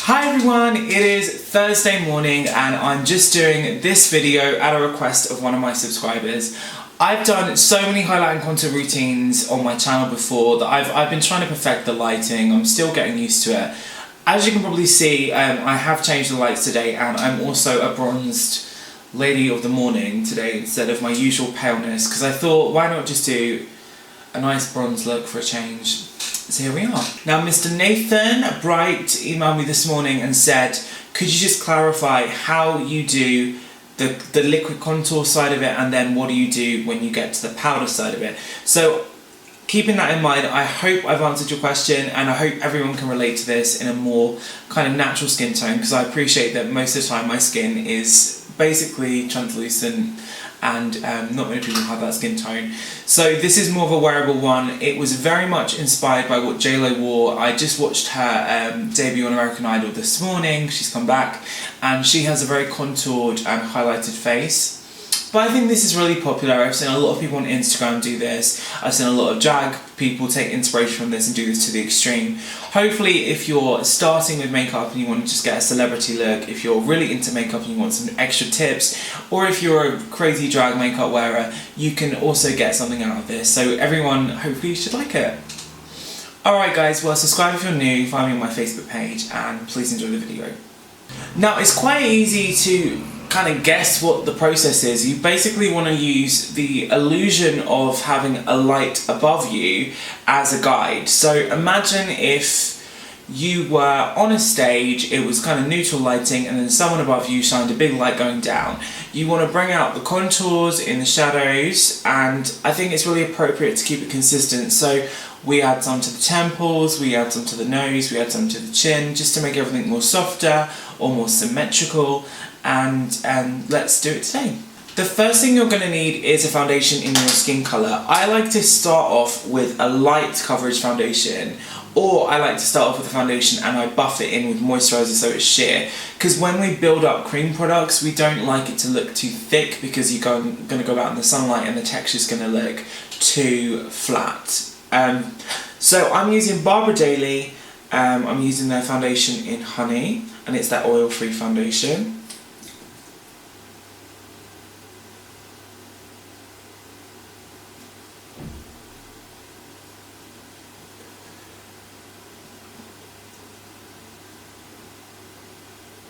Hi everyone, it is Thursday morning and I'm just doing this video at a request of one of my subscribers. I've done so many highlight and contour routines on my channel before that I've been trying to perfect the lighting. I'm still getting used to it. As you can probably see, I have changed the lights today and I'm also a bronzed lady of the morning today instead of my usual paleness, because I thought, why not just do a nice bronze look for a change. So here we are. Now Mr. Nathan Bright emailed me this morning and said, could you just clarify how you do the liquid contour side of it, and then what do you do when you get to the powder side of it? So keeping that in mind, I hope I've answered your question and I hope everyone can relate to this in a more kind of natural skin tone, because I appreciate that most of the time my skin is basically translucent and not many people have that skin tone. So this is more of a wearable one. It was very much inspired by what JLo wore. I just watched her debut on American Idol this morning. She's come back and she has a very contoured and highlighted face. But I think this is really popular. I've seen a lot of people on Instagram do this. I've seen a lot of drag people take inspiration from this and do this to the extreme. Hopefully, if you're starting with makeup and you want to just get a celebrity look, if you're really into makeup and you want some extra tips, or if you're a crazy drag makeup wearer, you can also get something out of this. So everyone, hopefully you should like it. Alright guys, well subscribe if you're new, find me on my Facebook page, and please enjoy the video. Now it's quite easy to kind of guess what the process is. You basically want to use the illusion of having a light above you as a guide. So imagine if you were on a stage, it was kind of neutral lighting, and then someone above you shined a big light going down. You want to bring out the contours in the shadows, and I think it's really appropriate to keep it consistent. So we add some to the temples, we add some to the nose, we add some to the chin, just to make everything more softer or more symmetrical, and let's do it today. The first thing you're going to need is a foundation in your skin colour. I like to start off with a light coverage foundation, or I like to start off with a foundation and I buff it in with moisturizer so it's sheer. Because when we build up cream products, we don't like it to look too thick, because you're going to go out in the sunlight and the texture's going to look too flat. So I'm using Barbara Daily. I'm using their foundation in Honey, and it's that oil-free foundation.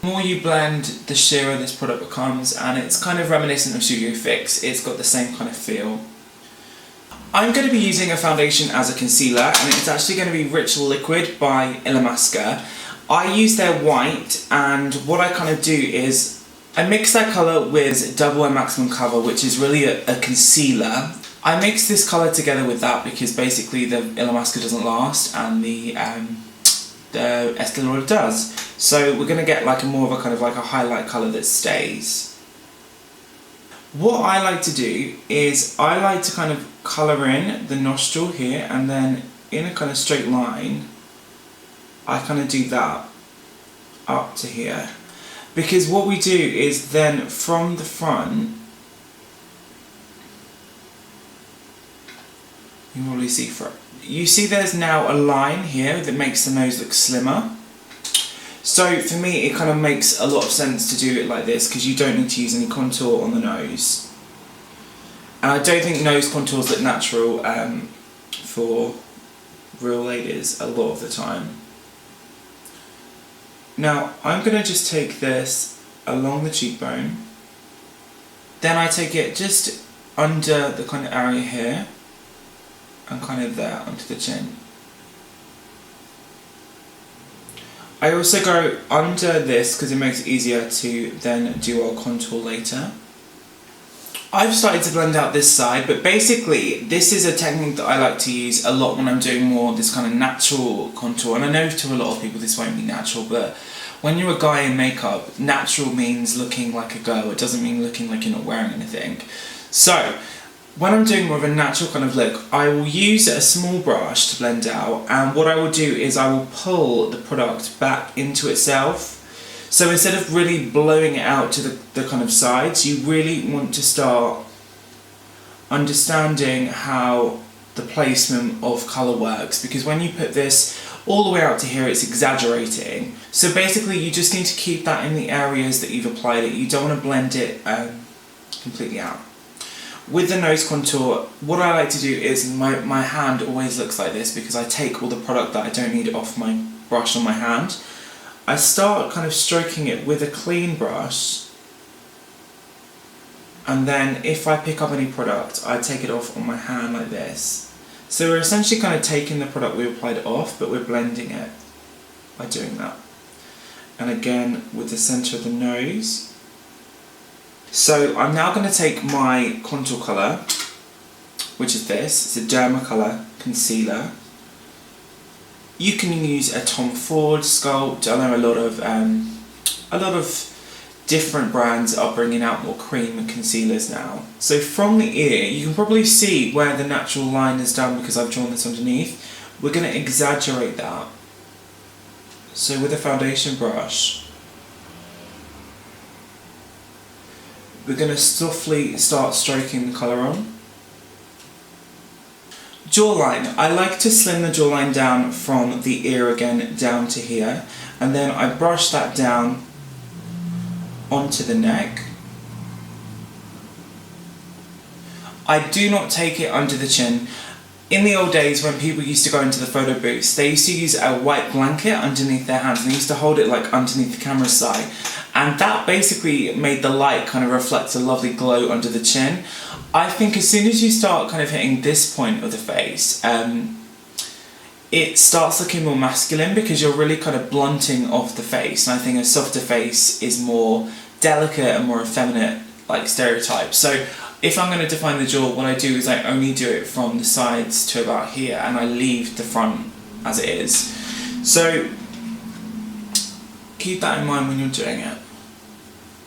The more you blend, the sheerer this product becomes, and it's kind of reminiscent of Studio Fix. It's got the same kind of feel. I'm going to be using a foundation as a concealer, and it's actually going to be Rich Liquid by Illamasqua. I use their white, and what I kind of do is I mix that colour with Double Wear Maximum Cover, which is really a concealer. I mix this colour together with that because basically the Illamasqua doesn't last and the Estee Lauder does. So we're going to get like more of a kind of like a highlight colour that stays. What I like to do is I like to kind of colour in the nostril here, and then in a kind of straight line I kind of do that up to here, because what we do is then from the front, you can probably see you see there's now a line here that makes the nose look slimmer. So for me it kind of makes a lot of sense to do it like this, because you don't need to use any contour on the nose. And I don't think nose contours look natural for real ladies a lot of the time. Now I'm going to just take this along the cheekbone, then I take it just under the kind of area here and kind of there onto the chin. I also go under this because it makes it easier to then do our contour later. I've started to blend out this side, but basically this is a technique that I like to use a lot when I'm doing more this kind of natural contour. And I know to a lot of people this won't be natural, but when you're a guy in makeup, natural means looking like a girl. It doesn't mean looking like you're not wearing anything. So when I'm doing more of a natural kind of look, I will use a small brush to blend out, and what I will do is I will pull the product back into itself. So instead of really blowing it out to the kind of sides, you really want to start understanding how the placement of colour works, because when you put this all the way out to here it's exaggerating. So basically you just need to keep that in the areas that you've applied it. You don't want to blend it completely out. With the nose contour, what I like to do is, my hand always looks like this because I take all the product that I don't need off my brush on my hand. I start kind of stroking it with a clean brush, and then if I pick up any product, I take it off on my hand like this. So we're essentially kind of taking the product we applied off, but we're blending it by doing that. And again, with the centre of the nose. So I'm now going to take my contour colour, which is this. It's a Derma colour concealer. You can use a Tom Ford Sculpt. I know a lot of different brands are bringing out more cream concealers now. So from the ear, you can probably see where the natural line is done because I've drawn this underneath. We're going to exaggerate that. So with a foundation brush, we're going to softly start stroking the colour on. Jawline. I like to slim the jawline down from the ear again down to here, and then I brush that down onto the neck. I do not take it under the chin. In the old days when people used to go into the photo booths, they used to use a white blanket underneath their hands, and they used to hold it like underneath the camera side, and that basically made the light kind of reflect a lovely glow under the chin. I think as soon as you start kind of hitting this point of the face, it starts looking more masculine because you're really kind of blunting off the face, and I think a softer face is more delicate and more effeminate, like stereotype. So if I'm going to define the jaw, what I do is I only do it from the sides to about here, and I leave the front as it is. So keep that in mind when you're doing it.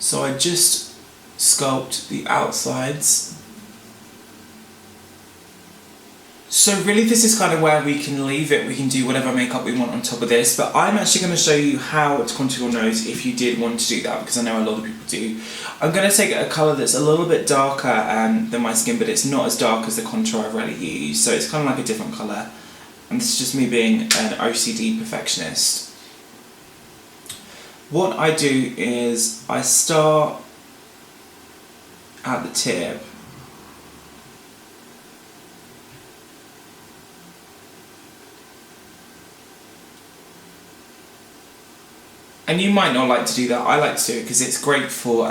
So I just sculpt the outsides. So really this is kind of where we can leave it. We can do whatever makeup we want on top of this, but I'm actually going to show you how to contour your nose if you did want to do that, because I know a lot of people do. I'm going to take a colour that's a little bit darker than my skin, but it's not as dark as the contour I've already used, so it's kind of like a different colour. And this is just me being an OCD perfectionist. What I do is I start at the tip, and you might not like to do that. I like to do it because it's great for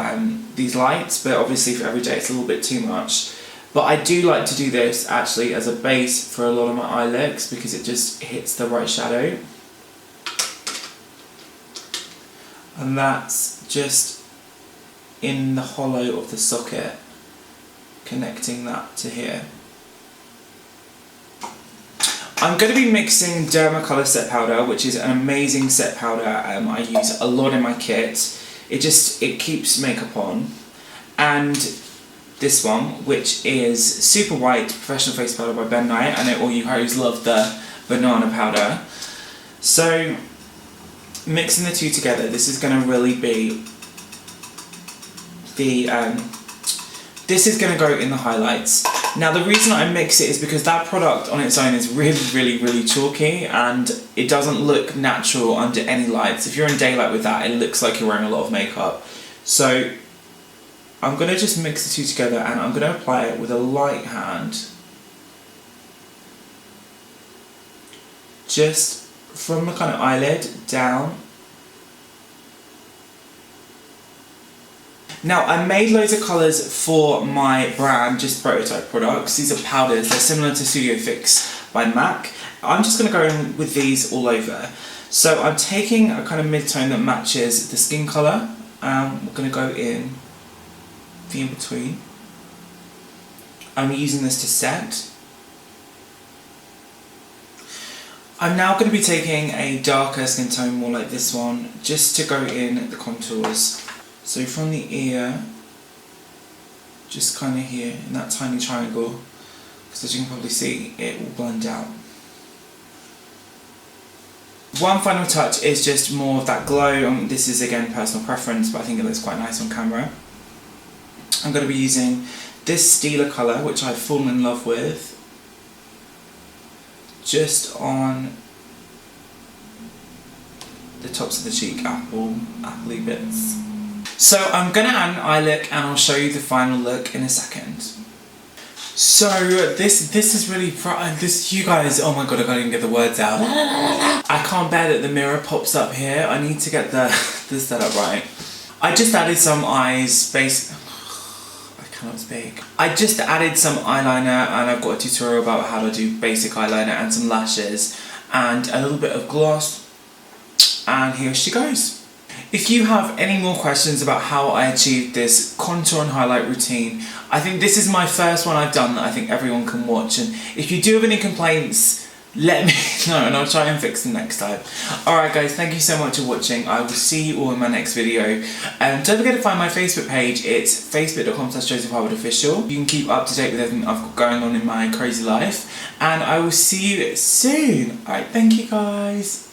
these lights, but obviously for every day it's a little bit too much. But I do like to do this actually as a base for a lot of my eye looks because it just hits the right shadow. And that's just in the hollow of the socket, connecting that to here. I'm going to be mixing Derma Colour Set Powder, which is an amazing set powder. I use a lot in my kit. It keeps makeup on. And this one, which is Super White Professional Face Powder by Ben Knight. I know all you hoes love the banana powder. So mixing the two together, this is going to really be the this is going to go in the highlights. Now the reason I mix it is because that product on its own is really chalky, and it doesn't look natural under any lights. If you're in daylight with that, it looks like you're wearing a lot of makeup. So I'm going to just mix the two together, and I'm going to apply it with a light hand, just from the kind of eyelid down. Now, I made loads of colours for my brand, just prototype products. These are powders, they're similar to Studio Fix by MAC. I'm just going to go in with these all over. So I'm taking a kind of mid-tone that matches the skin colour. We're going to go in the in-between. I'm using this to set. I'm now going to be taking a darker skin tone, more like this one, just to go in the contours. So from the ear, just kind of here in that tiny triangle, because as you can probably see, it will blend out. One final touch is just more of that glow. This is again personal preference, but I think it looks quite nice on camera. I'm going to be using this Stila colour, which I've fallen in love with, just on the tops of the cheek, appley bits. So I'm gonna add an eye look and I'll show you the final look in a second. So this is really you guys, oh my god, I can't even get the words out. I can't bear that the mirror pops up here. I need to get the setup right. I just added some I cannot speak. I just added some eyeliner and I've got a tutorial about how to do basic eyeliner and some lashes and a little bit of gloss, and here she goes. If you have any more questions about how I achieved this contour and highlight routine, I think this is my first one I've done that I think everyone can watch, and if you do have any complaints, let me know and I'll try and fix them next time. Alright guys, thank you so much for watching. I will see you all in my next video. Don't forget to find my Facebook page. It's facebook.com/Joseph Harwood official. You can keep up to date with everything I've got going on in my crazy life, and I will see you soon. Alright, thank you guys.